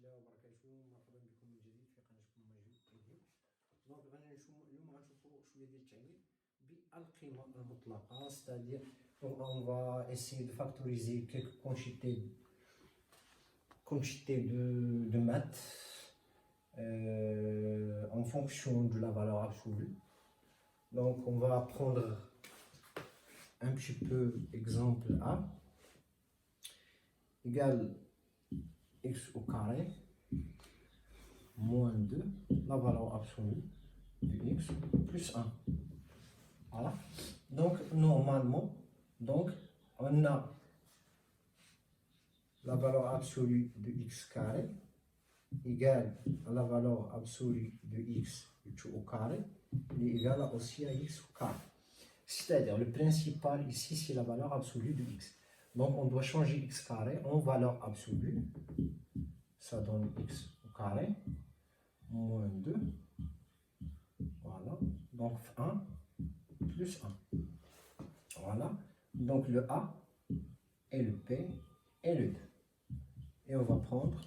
الله وبركاته. مرحبا بكم من جديد في قناتكم ماجيك ايديو. دونك اليوم غنشوفوا شويه ديال التعليل بالقيمه المطلقه، c'est-à-dire on va essayer de factoriser quelques quantités de maths en fonction de la valeur absolue. Donc on va prendre un petit peu exemple A égale x au carré moins 2, la valeur absolue de x plus 1. Voilà. Donc normalement, on a la valeur absolue de x carré égale à la valeur absolue de x au carré, est égale aussi à x au carré. C'est-à-dire le principal ici c'est la valeur absolue de x. Donc on doit changer x carré en valeur absolue. Ça donne x au carré moins 2. Voilà. Donc 1 plus 1. Voilà. Donc le A et le P et le 2. Et on va prendre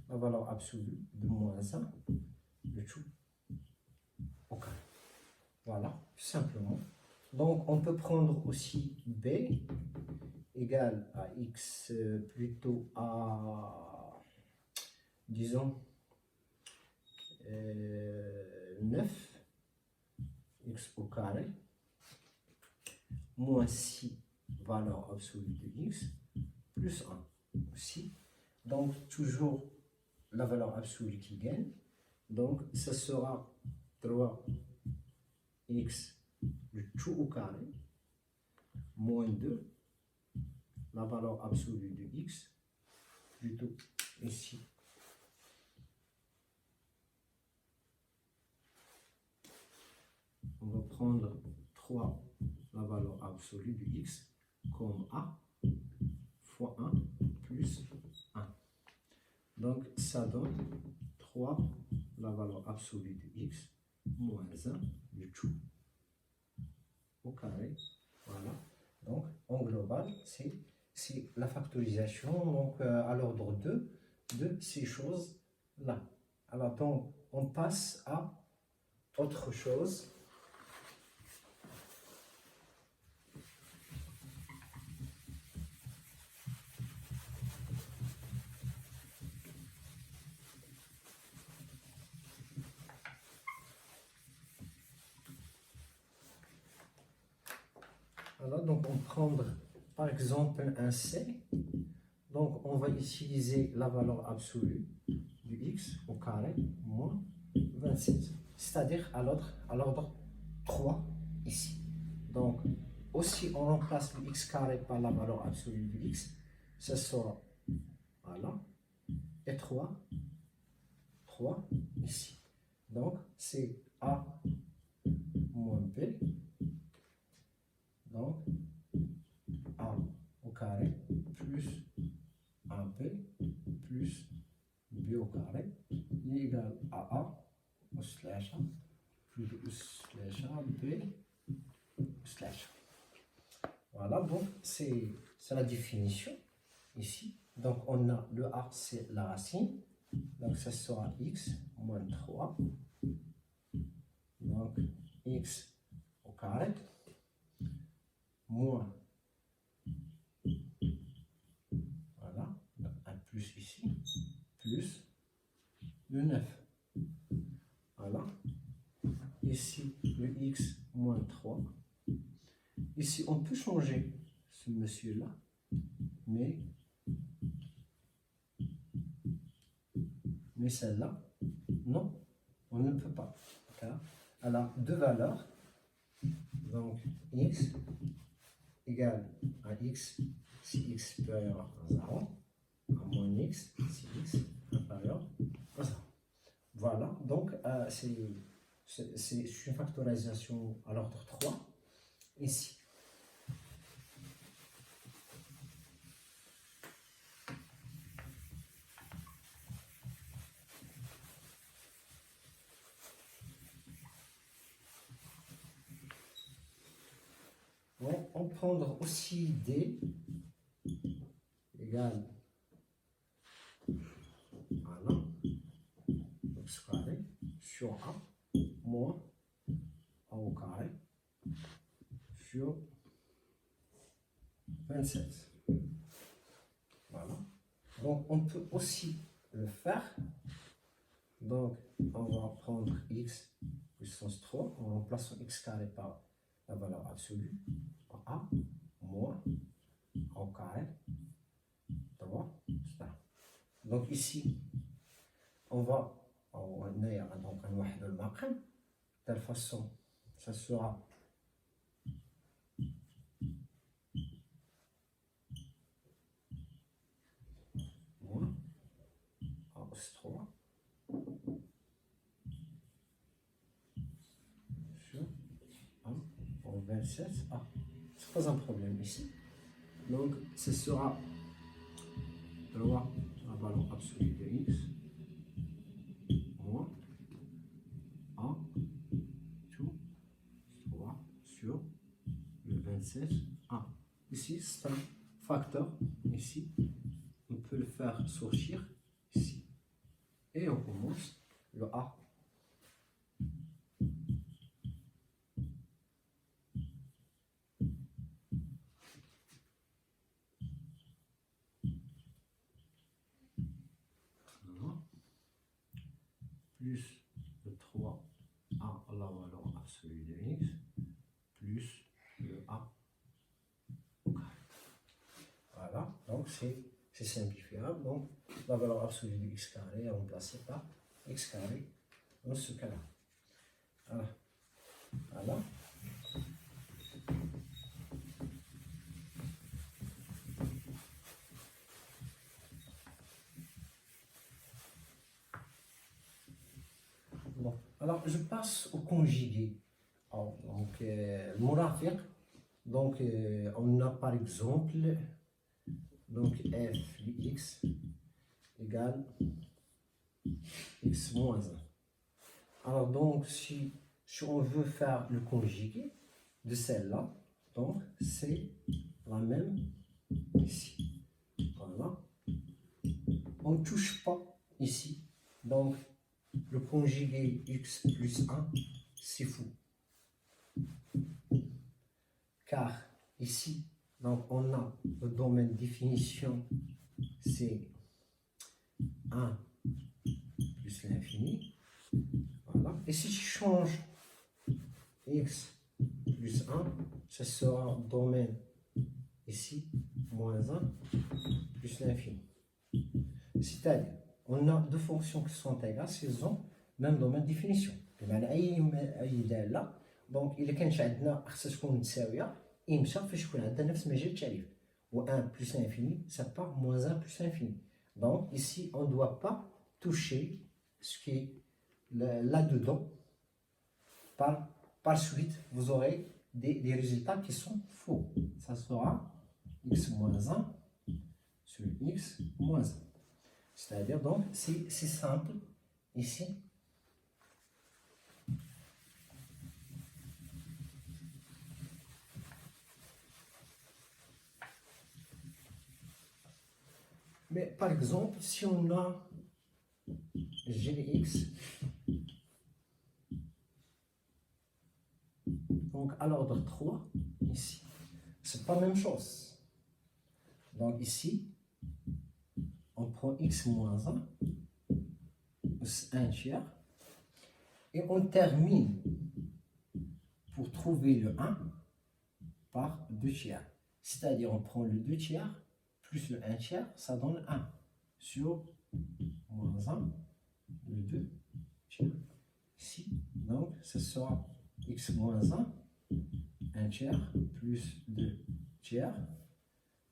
la valeur absolue de moins 1, le tout au carré. Voilà, simplement. Donc on peut prendre aussi B égale à x plutôt à, disons, 9 x au carré moins 6 valeur absolue de x plus 1 aussi. Donc toujours la valeur absolue qui gagne. Donc ça sera 3x le tout au carré moins 2 la valeur absolue de x plutôt ici. On va prendre 3 la valeur absolue de x comme A fois 1 plus 1. Donc ça donne 3 la valeur absolue de x moins 1 du tout au carré. Voilà. Donc en global, c'est la factorisation donc, à l'ordre de ces choses-là. Alors donc on passe à autre chose. Voilà, donc on va prendre par exemple un C. Donc on va utiliser la valeur absolue du x au carré moins 27. C'est-à-dire à l'ordre 3 ici. Donc aussi on remplace le x carré par la valeur absolue du x. Ce sera, voilà, et 3 ici. Donc c'est A moins B. Donc A au carré plus AB plus B au carré est égal à A au slash A plus au slash A B au slash A. Voilà, donc c'est la définition ici. Donc on a le A, c'est la racine. Donc ça sera x moins 3. Donc x au carré moins, voilà, un plus ici, plus le 9. Voilà. Ici, le x moins 3. Ici, on peut changer ce monsieur-là, mais celle-là, non, on ne peut pas. Car elle a deux valeurs. Donc, x égale à x si x supérieur à 0, à moins x si x inférieur à 0. Voilà, donc c'est une factorisation à l'ordre 3 ici. Bon, on prendre aussi D égale, voilà, carré sur A moins A au carré sur 27. Voilà. Donc on peut aussi le faire. Donc on va prendre x puissance 3 en remplaçant x carré par la valeur absolue. A moins A au carré 3. Donc ici on va donc de telle façon ça sera moins A os 3 sur 1 en 27. Ah, c'est pas un problème ici. Donc ce sera 3 la valeur absolue de x moins A tout 3 sur le 27A. Ici, c'est un facteur. Ici, on peut le faire sortir ici. Et on commence le A. Plus le 3A à la valeur absolue de x, plus le A au carré. Voilà, donc c'est simplifiable. Donc la valeur absolue de x carré est remplacée par x carré dans ce cas-là. Voilà. Bon, alors je passe au conjugué. Alors, donc, le murafiq, donc on a par exemple donc f de x égale x moins 1. Alors donc si on veut faire le conjugué de celle-là, donc c'est la même ici. Voilà. On ne touche pas ici. Donc le conjugué x plus 1, c'est fou. Car ici, donc on a le domaine de définition, c'est 1 plus l'infini. Voilà. Et si je change x plus 1, ce sera domaine ici, moins 1 plus l'infini. C'est-à-dire, on a deux fonctions qui sont égales, s'ils ont même domaine de définition. Donc, il كانش عندنا خصها تكون متساويه يمشى فاش يكون عندنا نفس مجال التعريف. و 1 plus l'infini, ça part moins 1 plus l'infini. Donc, ici, on ne doit pas toucher ce qui est là-dedans. Par suite, vous aurez des résultats qui sont faux. Ça sera x moins 1 sur x moins 1. C'est-à-dire, donc, c'est simple ici. Mais par exemple, si on a gx donc à l'ordre 3, ici, c'est pas la même chose. Donc ici, on prend x moins 1, c'est 1 tiers, et on termine pour trouver le 1 par 2 tiers. C'est-à-dire, on prend le 2 tiers plus le 1 tiers, ça donne 1 sur moins 1, le 2 tiers. Ici, donc, ce sera x moins 1 tiers, plus 2 tiers,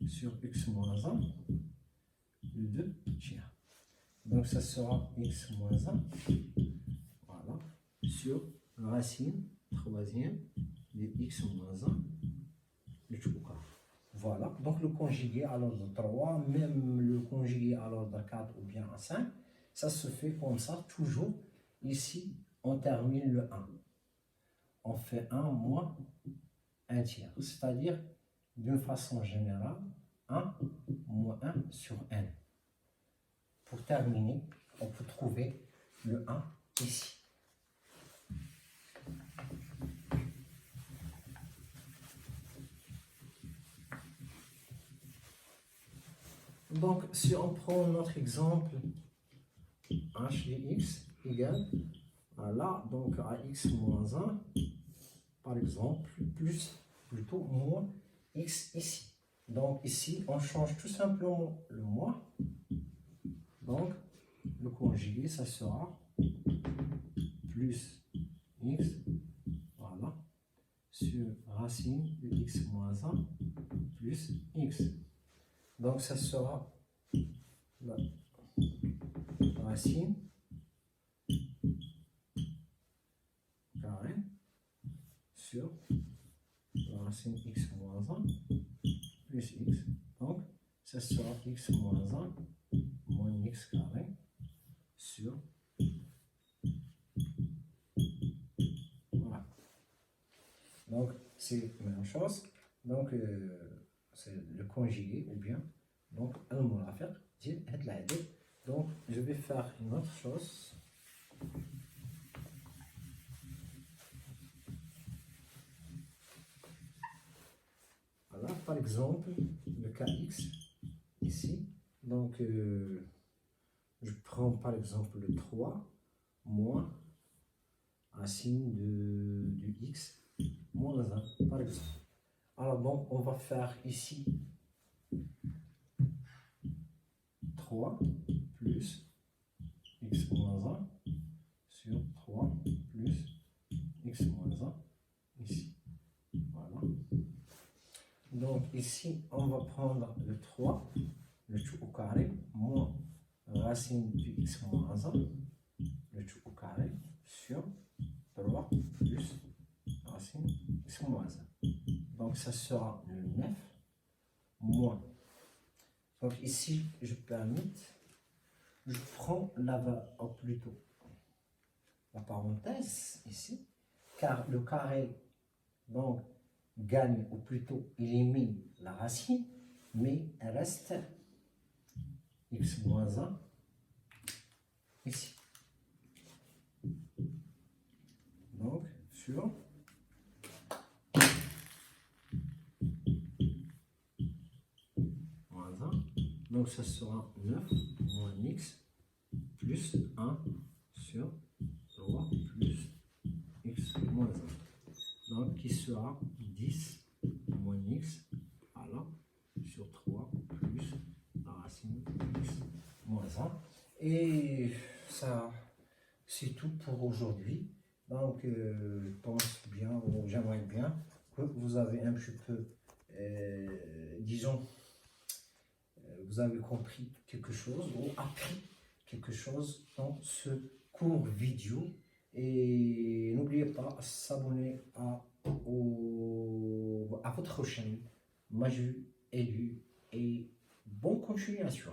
sur x moins 1, le 2 tiers. Donc, ça sera x moins 1, voilà, sur racine troisième de x moins 1, le tout au carré. Voilà, donc le conjugué à l'ordre 3, même le conjugué à l'ordre 4 ou bien à 5, ça se fait comme ça, toujours. Ici, on termine le 1. On fait 1 moins 1 tiers, c'est-à-dire, d'une façon générale, 1 moins 1 sur n. Pour terminer, on peut trouver le 1 ici. Donc, si on prend notre exemple, h de x égale à là, donc à x moins 1, par exemple, plutôt moins x ici. Donc ici, on change tout simplement le moins. Donc, le conjugué, ça sera plus x, voilà, sur racine de x moins 1 plus x. Donc, ça sera la racine carrée sur la racine x moins 1 plus x. Donc, ça sera x moins 1 moins x carré sur... Voilà. Donc, c'est la même chose. Donc, c'est le conjugué ou bien. Donc, donc, je vais faire une autre chose. Voilà, par exemple, le cas x, ici. Donc, je prends par exemple le 3 moins racine de x moins 1, par exemple. Alors, donc, on va faire ici 3 plus x moins 1 sur 3 plus x moins 1 ici. Voilà. Donc ici, on va prendre le 3, le tout au carré, moins racine de x moins 1, le tout au carré, sur 3 plus racine de x moins 1. Donc ça sera le 9 moins. Donc ici, je prends plutôt la parenthèse ici, car le carré donc gagne ou plutôt élimine la racine, mais elle reste x moins 1 ici. Donc sur moins 1, donc ça sera 9 moins x plus 1 sur 3 plus x moins 1. Donc qui sera 10 moins x, voilà, sur 3 plus la racine de x moins 1. Et ça, c'est tout pour aujourd'hui. Donc, je pense bien, ou j'aimerais bien que vous avez un petit peu, disons, vous avez compris quelque chose ou appris quelque chose dans ce cours vidéo. Et n'oubliez pas de s'abonner à votre chaîne Maju Élu et bonne continuation.